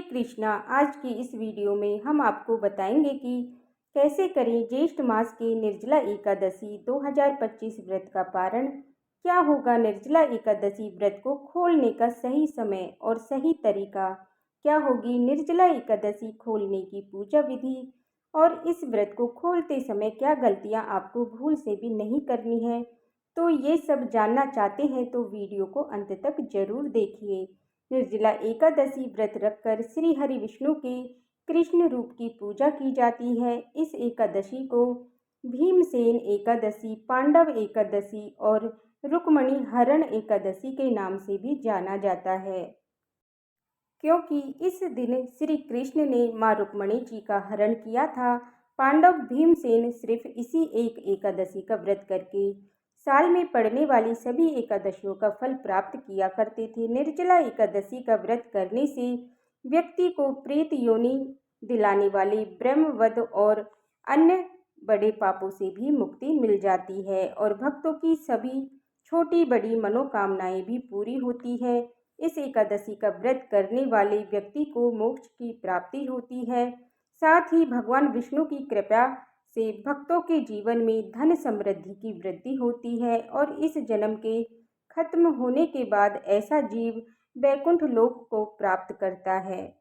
कृष्णा। आज की इस वीडियो में हम आपको बताएंगे कि कैसे करें ज्येष्ठ मास की निर्जला एकादशी 2025 व्रत का पारण। क्या होगा निर्जला एकादशी व्रत को खोलने का सही समय और सही तरीका। क्या होगी निर्जला एकादशी खोलने की पूजा विधि। और इस व्रत को खोलते समय क्या गलतियां आपको भूल से भी नहीं करनी है। तो ये सब जानना चाहते हैं तो वीडियो को अंत तक जरूर देखिए। निर्जला एकादशी व्रत रखकर श्री हरि विष्णु के कृष्ण रूप की पूजा की जाती है। इस एकादशी को भीमसेन एकादशी, पांडव एकादशी और रुक्मणी हरण एकादशी के नाम से भी जाना जाता है, क्योंकि इस दिन श्री कृष्ण ने मां रुक्मणी जी का हरण किया था। पांडव भीमसेन सिर्फ इसी एक एकादशी का व्रत करके साल में पड़ने वाली सभी एकादशियों का फल प्राप्त किया करते थे। निर्जला एकादशी का व्रत करने से व्यक्ति को प्रेत योनि दिलाने वाले ब्रह्मवध और अन्य बड़े पापों से भी मुक्ति मिल जाती है और भक्तों की सभी छोटी बड़ी मनोकामनाएं भी पूरी होती है। इस एकादशी का व्रत करने वाले व्यक्ति को मोक्ष की प्राप्ति होती है। साथ ही भगवान विष्णु की कृपा से भक्तों के जीवन में धन समृद्धि की वृद्धि होती है और इस जन्म के खत्म होने के बाद ऐसा जीव वैकुंठ लोक को प्राप्त करता है।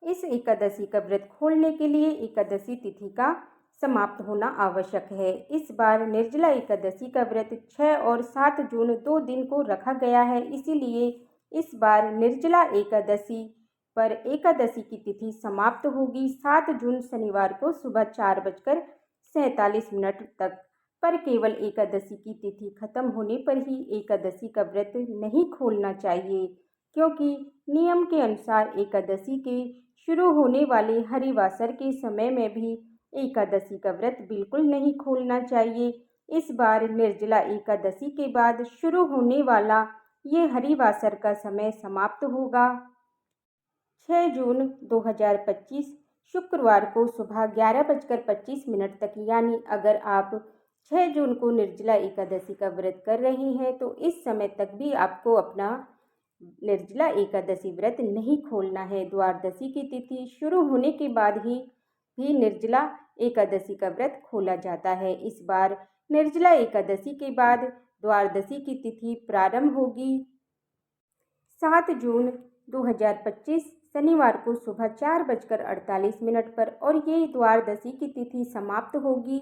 इस एकादशी का व्रत खोलने के लिए एकादशी तिथि का समाप्त होना आवश्यक है। इस बार निर्जला एकादशी का व्रत 6 और 7 जून 2 दिन को रखा गया है। इसीलिए इस बार निर्जला एकादशी पर एकादशी की तिथि समाप्त होगी 7 जून शनिवार को सुबह 4:47 तक। पर केवल एकादशी की तिथि खत्म होने पर ही एकादशी का व्रत नहीं खोलना चाहिए, क्योंकि नियम के अनुसार एकादशी के शुरू होने वाले हरिवासर के समय में भी एकादशी का व्रत बिल्कुल नहीं खोलना चाहिए। इस बार निर्जला एकादशी के बाद शुरू होने वाला ये हरिवासर का समय समाप्त होगा 6 जून 2025 शुक्रवार को सुबह 11:25 तक। यानी अगर आप 6 जून को निर्जला एकादशी का व्रत कर रहे हैं तो इस समय तक भी आपको अपना निर्जला एकादशी व्रत नहीं खोलना है। द्वादशी की तिथि शुरू होने के बाद ही भी निर्जला एकादशी का व्रत खोला जाता है। इस बार निर्जला एकादशी के बाद द्वादशी की तिथि प्रारंभ होगी 7 जून 2025 शनिवार को सुबह 4:48 पर और ये द्वादशी की तिथि समाप्त होगी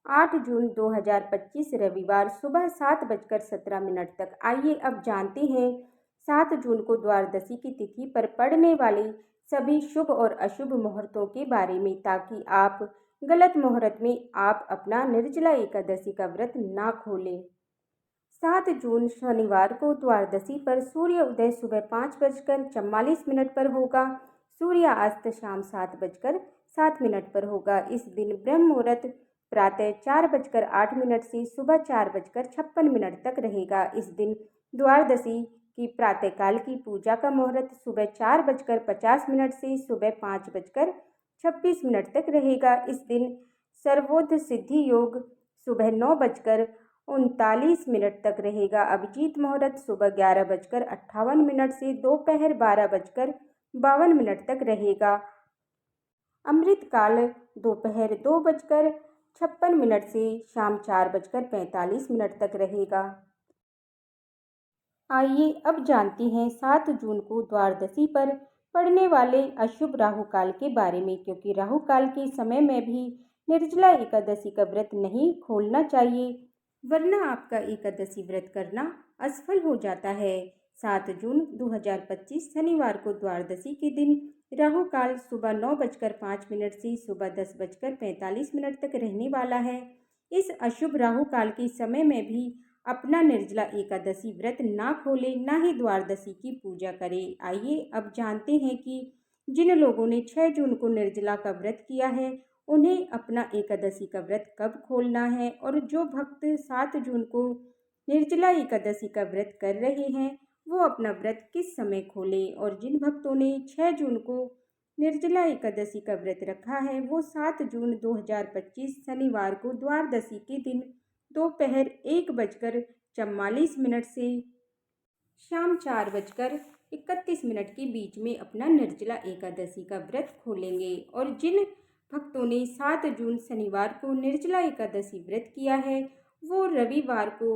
8 जून 2025 रविवार सुबह 7:17 तक। आइए अब जानते हैं 7 जून को द्वादशी की तिथि पर पड़ने वाले सभी शुभ और अशुभ मुहूर्तों के बारे में, ताकि आप गलत मुहूर्त में आप अपना निर्जला एकादशी का व्रत ना खोलें। 7 जून शनिवार को द्वादशी पर सूर्य उदय सुबह 5:44 पर होगा। सूर्यास्त शाम 7:07 पर होगा। इस दिन ब्रह्म मुहूर्त प्रातः 4:08 से सुबह 4:56 तक रहेगा। इस दिन द्वादशी की प्रातःकाल की पूजा का मुहूर्त सुबह 4:50 से सुबह 5:26 तक रहेगा। इस दिन सर्वोदय सिद्धि योग सुबह 9:39 तक रहेगा। अभिजीत मुहूर्त सुबह 11:58 से दोपहर 12:52 तक रहेगा। अमृत काल दोपहर 2:56 से शाम 4:45 तक रहेगा। आइए अब जानते हैं 7 जून को द्वादशी पर पड़ने वाले अशुभ राहु काल के बारे में, क्योंकि राहु काल के समय में भी निर्जला एकादशी का व्रत नहीं खोलना चाहिए, वरना आपका एकादशी व्रत करना असफल हो जाता है। 7 जून 2025 शनिवार को द्वादशी के दिन राहु काल सुबह 9:05 से सुबह 10:45 तक रहने वाला है। इस अशुभ राहु काल के समय में भी अपना निर्जला एकादशी व्रत ना खोले, ना ही द्वादशी की पूजा करें। आइए अब जानते हैं कि जिन लोगों ने 6 जून को निर्जला का व्रत किया है उन्हें अपना एकादशी का व्रत कब खोलना है, और जो भक्त 7 जून को निर्जला एकादशी का व्रत कर रहे हैं वो अपना व्रत किस समय खोलें। और जिन भक्तों ने 6 जून को निर्जला एकादशी का व्रत रखा है वो 7 जून 2025 शनिवार को द्वादशी के दिन दोपहर 1:44 से शाम 4:41 31 मिनट के बीच में अपना निर्जला एकादशी का व्रत खोलेंगे। और जिन भक्तों ने 7 जून शनिवार को निर्जला एकादशी व्रत किया है, वो रविवार को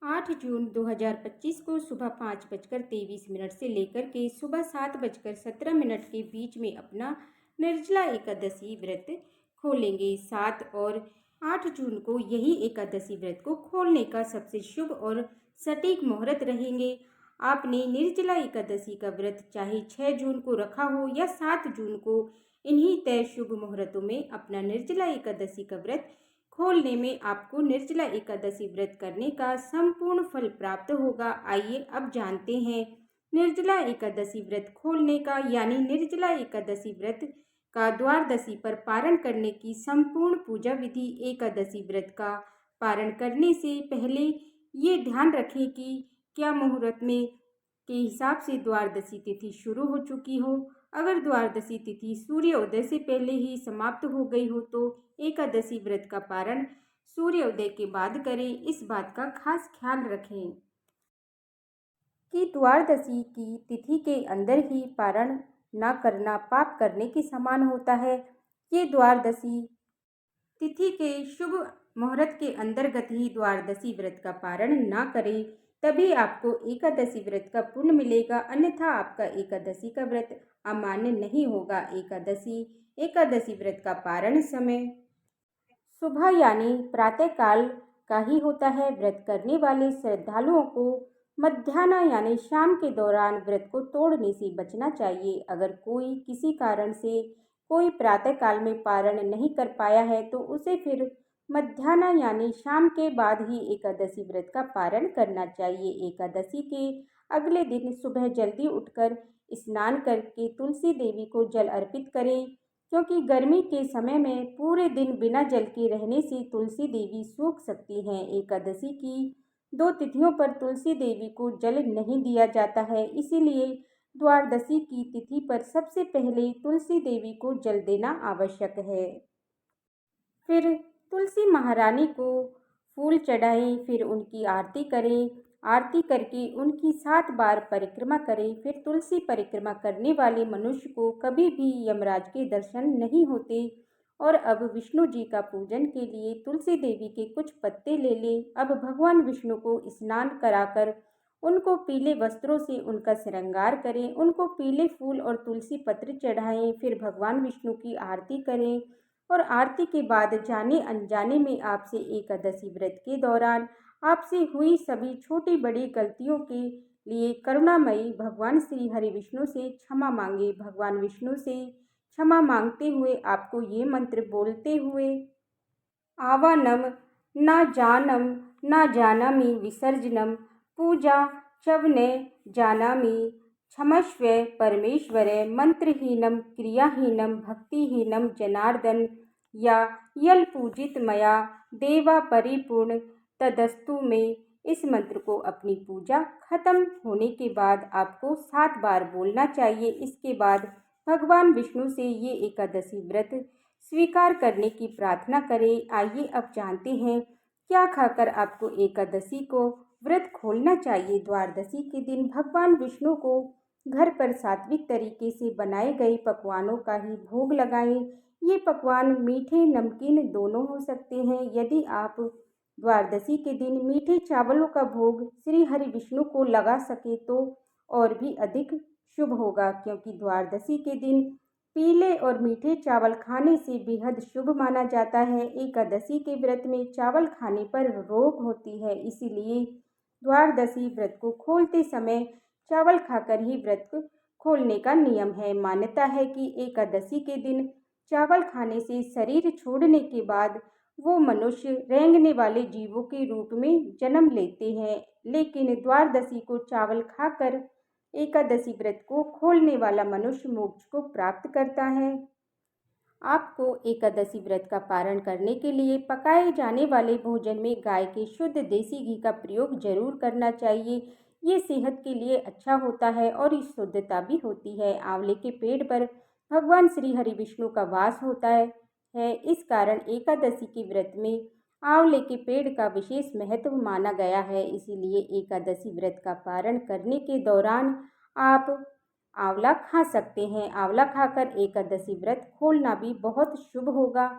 8 जून 2025 को सुबह 5:23 से लेकर के सुबह 7:17 के बीच में अपना निर्जला एकादशी व्रत खोलेंगे। 7 और 8 जून को यही एकादशी व्रत को खोलने का सबसे शुभ और सटीक मुहूर्त रहेंगे। आपने निर्जला एकादशी का व्रत चाहे 6 जून को रखा हो या 7 जून को, इन्हीं तय शुभ मुहूर्तों में अपना निर्जला एकादशी का व्रत खोलने में आपको निर्जला एकादशी व्रत करने का संपूर्ण फल प्राप्त होगा। आइए अब जानते हैं निर्जला एकादशी व्रत खोलने का यानी निर्जला एकादशी व्रत का द्वादशी पर पारण करने की संपूर्ण पूजा विधि। एकादशी व्रत का पारण करने से पहले ये ध्यान रखें कि क्या मुहूर्त में के हिसाब से द्वादशी तिथि शुरू हो चुकी हो। अगर द्वादशी तिथि सूर्योदय से पहले ही समाप्त हो गई हो तो एकादशी व्रत का पारण सूर्योदय के बाद करें। इस बात का खास ख्याल रखें कि द्वादशी की तिथि के अंदर ही पारण न करना पाप करने के समान होता है। ये द्वादशी तिथि के शुभ मुहूर्त के अंतर्गत ही द्वादशी व्रत का पारण न करें, तभी आपको एकादशी व्रत का पुण्य मिलेगा, अन्यथा आपका एकादशी का व्रत अमान्य नहीं होगा। एकादशी व्रत का पारण समय सुबह यानी प्रातःकाल का ही होता है। व्रत करने वाले श्रद्धालुओं को मध्याह्न यानी शाम के दौरान व्रत को तोड़ने से बचना चाहिए। अगर कोई किसी कारण से कोई प्रातःकाल में पारण नहीं कर पाया है तो उसे फिर मध्याह्न यानी शाम के बाद ही एकादशी व्रत का पारण करना चाहिए। एकादशी के अगले दिन सुबह जल्दी उठकर स्नान करके तुलसी देवी को जल अर्पित करें, क्योंकि गर्मी के समय में पूरे दिन बिना जल के रहने से तुलसी देवी सूख सकती हैं। एकादशी की 2 तिथियों पर तुलसी देवी को जल नहीं दिया जाता है, इसीलिए द्वादशी की तिथि पर सबसे पहले तुलसी देवी को जल देना आवश्यक है। फिर तुलसी महारानी को फूल चढ़ाएं, फिर उनकी आरती करें। आरती करके उनकी 7 बार परिक्रमा करें। फिर तुलसी परिक्रमा करने वाले मनुष्य को कभी भी यमराज के दर्शन नहीं होते। और अब विष्णु जी का पूजन के लिए तुलसी देवी के कुछ पत्ते ले लें। अब भगवान विष्णु को स्नान कराकर उनको पीले वस्त्रों से उनका श्रृंगार करें, उनको पीले फूल और तुलसी पत्र चढ़ाएं। फिर भगवान विष्णु की आरती करें और आरती के बाद जाने अनजाने में आपसे एकादशी व्रत के दौरान आपसे हुई सभी छोटी बड़ी गलतियों के लिए करुणामयी भगवान श्री हरि विष्णु से क्षमा मांगे। भगवान विष्णु से क्षमा मांगते हुए आपको ये मंत्र बोलते हुए आवानम न जानामि विसर्जनम पूजा चवने जानामि क्षमस्व परमेश्वर मंत्रहीनम क्रियाहीनम भक्तिहीनम जनार्दन या यल पूजित मया देवा परिपूर्ण तदस्तु में। इस मंत्र को अपनी पूजा खत्म होने के बाद आपको 7 बार बोलना चाहिए। इसके बाद भगवान विष्णु से ये एकादशी व्रत स्वीकार करने की प्रार्थना करें। आइए अब जानते हैं क्या खाकर आपको एकादशी को व्रत खोलना चाहिए। द्वादशी के दिन भगवान विष्णु को घर पर सात्विक तरीके से बनाए गए पकवानों का ही भोग लगाएं। ये पकवान मीठे नमकीन दोनों हो सकते हैं। यदि आप द्वादशी के दिन मीठे चावलों का भोग श्री हरि विष्णु को लगा सके तो और भी अधिक शुभ होगा, क्योंकि द्वादशी के दिन पीले और मीठे चावल खाने से बेहद शुभ माना जाता है। एकादशी के व्रत में चावल खाने पर रोग होती है, इसीलिए द्वादशी व्रत को खोलते समय चावल खाकर ही व्रत खोलने का नियम है। मान्यता है कि एकादशी के दिन चावल खाने से शरीर छोड़ने के बाद वो मनुष्य रेंगने वाले जीवों के रूप में जन्म लेते हैं, लेकिन द्वादशी को चावल खाकर एकादशी व्रत को खोलने वाला मनुष्य मोक्ष को प्राप्त करता है। आपको एकादशी व्रत का पारण करने के लिए पकाए जाने वाले भोजन में गाय के शुद्ध देसी घी का प्रयोग जरूर करना चाहिए। ये सेहत के लिए अच्छा होता है और इस शुद्धता भी होती है। आंवले के पेड़ पर भगवान श्री हरि विष्णु का वास होता है। इस कारण एकादशी के व्रत में आंवले के पेड़ का विशेष महत्व माना गया है। इसीलिए एकादशी व्रत का पारण करने के दौरान आप आंवला खा सकते हैं। आंवला खाकर एकादशी व्रत खोलना भी बहुत शुभ होगा।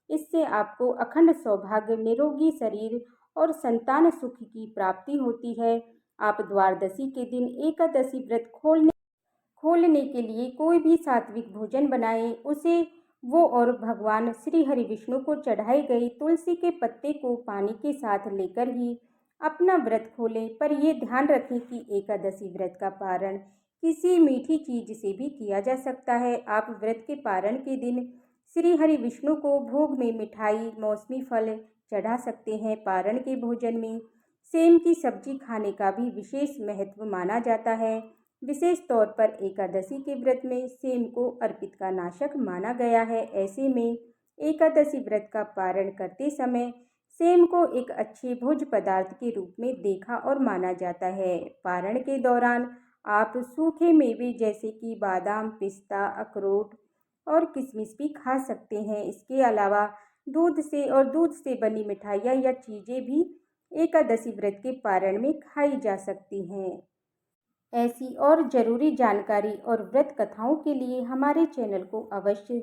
इससे आपको अखंड सौभाग्य, निरोगी शरीर और संतान सुख की प्राप्ति होती है। आप द्वादशी के दिन एकादशी व्रत खोलने के लिए कोई भी सात्विक भोजन बनाएं। उसे वो और भगवान श्री हरि विष्णु को चढ़ाई गई तुलसी के पत्ते को पानी के साथ लेकर ही अपना व्रत खोलें। पर ये ध्यान रखें कि एकादशी व्रत का पारण किसी मीठी चीज से भी किया जा सकता है। आप व्रत के पारण के दिन श्री हरि विष्णु को भोग में मिठाई, मौसमी फल चढ़ा सकते हैं। पारण के भोजन में सेम की सब्जी खाने का भी विशेष महत्व माना जाता है। विशेष तौर पर एकादशी के व्रत में सेम को अर्पित का नाशक माना गया है। ऐसे में एकादशी व्रत का पारण करते समय सेम को एक अच्छे भोज्य पदार्थ के रूप में देखा और माना जाता है। पारण के दौरान आप सूखे मेवे जैसे कि बादाम, पिस्ता, अखरोट और किशमिश भी खा सकते हैं। इसके अलावा दूध से बनी मिठाइयाँ या चीज़ें भी एकादशी व्रत के पारण में खाई जा सकती हैं। ऐसी और ज़रूरी जानकारी और व्रत कथाओं के लिए हमारे चैनल को अवश्य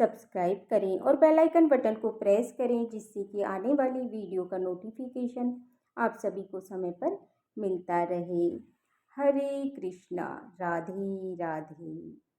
सब्सक्राइब करें और बेल आइकन बटन को प्रेस करें, जिससे कि आने वाली वीडियो का नोटिफिकेशन आप सभी को समय पर मिलता रहे। हरे कृष्णा। राधे राधे।